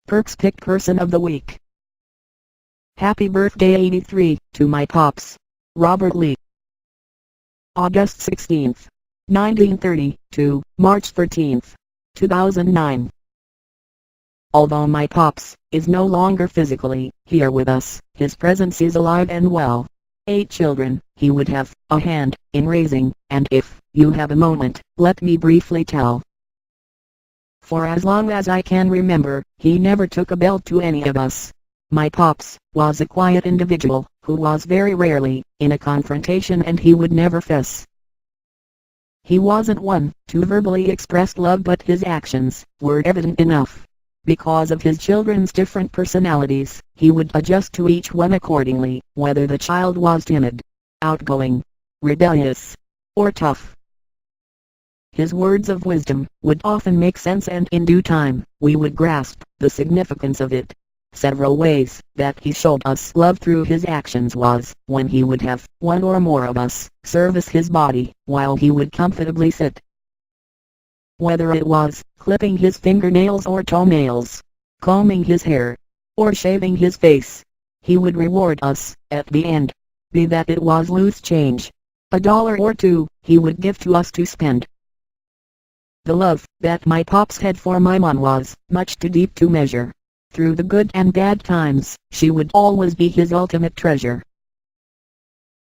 Perk's Picked Person of the Week. Happy birthday 83 to my pops, Robert Lee. August 16, 1930 to March 13, 2009. Although my pops is no longer physically here with us, his presence is alive and well. 8 children he would have a hand in raising, and if you have a moment, let me briefly tell. For as long as I can remember, he never took a belt to any of us. My pops was a quiet individual who was very rarely in a confrontation, and he would never fuss. He wasn't one to verbally express love, but his actions were evident enough. Because of his children's different personalities, he would adjust to each one accordingly, whether the child was timid, outgoing, rebellious, or tough. His words of wisdom would often make sense, and in due time, we would grasp the significance of it. Several ways that he showed us love through his actions was when he would have one or more of us service his body while he would comfortably sit. Whether it was clipping his fingernails or toenails, combing his hair, or shaving his face, he would reward us at the end. Be that it was loose change, $1 or $2, he would give to us to spend. The love that my pops had for my mom was much too deep to measure. Through the good and bad times, she would always be his ultimate treasure.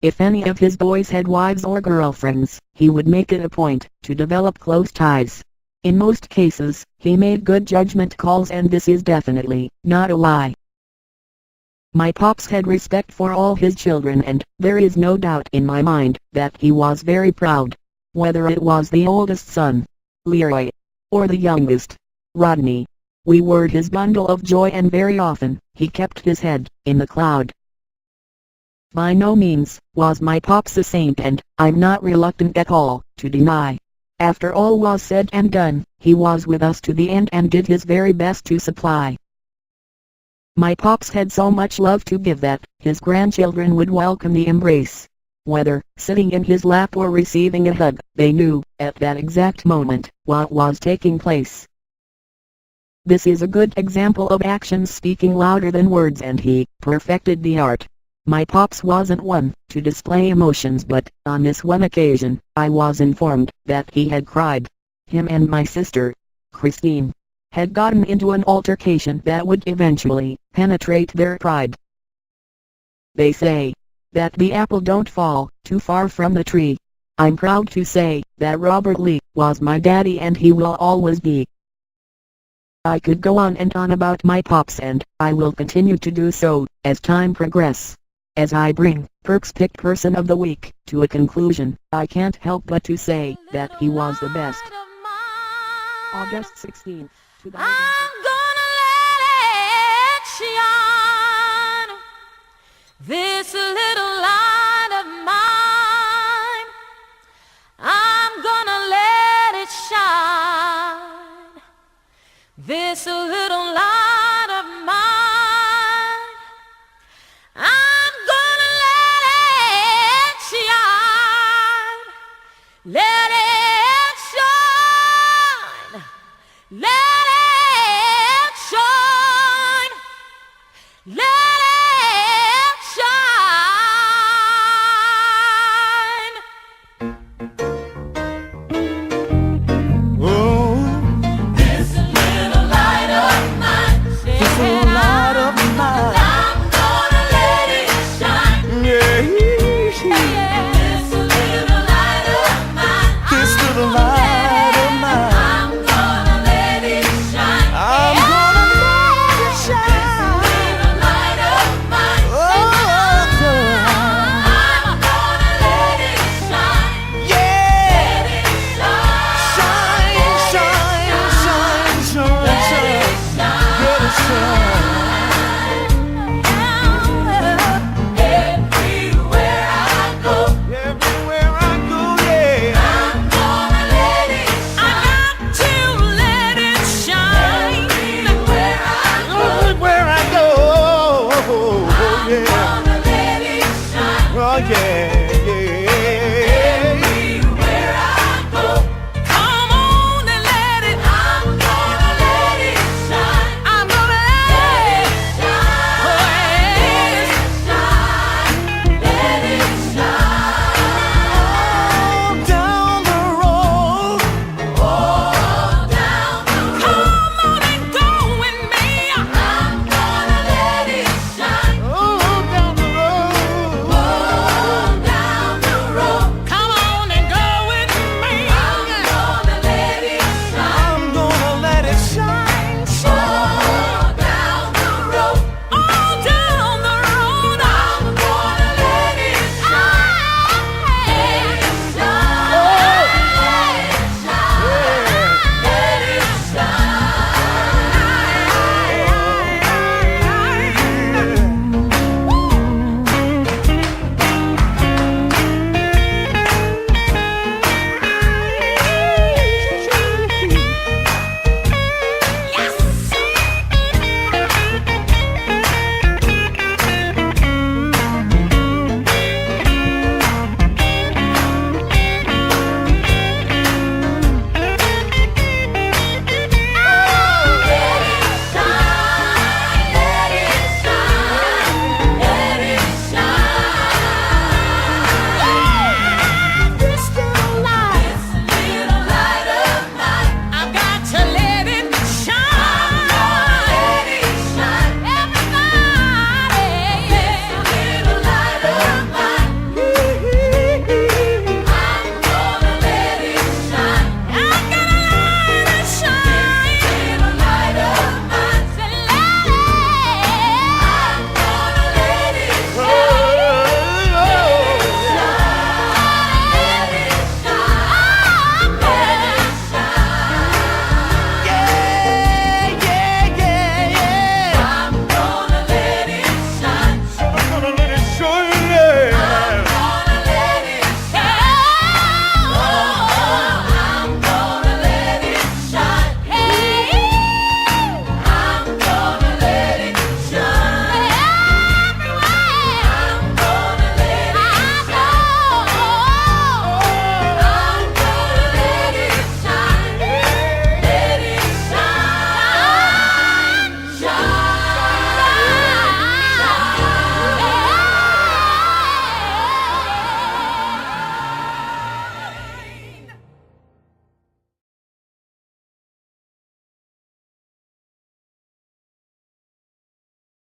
If any of his boys had wives or girlfriends, he would make it a point to develop close ties. In most cases, he made good judgment calls, and this is definitely not a lie. My pops had respect for all his children, and there is no doubt in my mind that he was very proud. Whether it was the oldest son, Leroy, or the youngest, Rodney, we were his bundle of joy, and very often he kept his head in the cloud. By no means was my pops a saint, and I'm not reluctant at all to deny. After all was said and done, he was with us to the end and did his very best to supply. My pops had so much love to give that his grandchildren would welcome the embrace. Whether sitting in his lap or receiving a hug, they knew at that exact moment what was taking place. This is a good example of actions speaking louder than words, and he perfected the art. My pops wasn't one to display emotions, but on this one occasion, I was informed that he had cried. Him and my sister, Christine, had gotten into an altercation that would eventually penetrate their pride. They say that the apple don't fall too far from the tree. I'm proud to say that Robert Lee was my daddy, and he will always be. I could go on and on about my pops, and I will continue to do so as time progresses. As I bring Perk's Picked Person of the Week to a conclusion, I can't help but to say that he was the best. August 16, 2000. I'm gonna let it shine, this little light of mine. I'm gonna let it shine, this little light of mine. I'm gonna let it shine, let it shine, let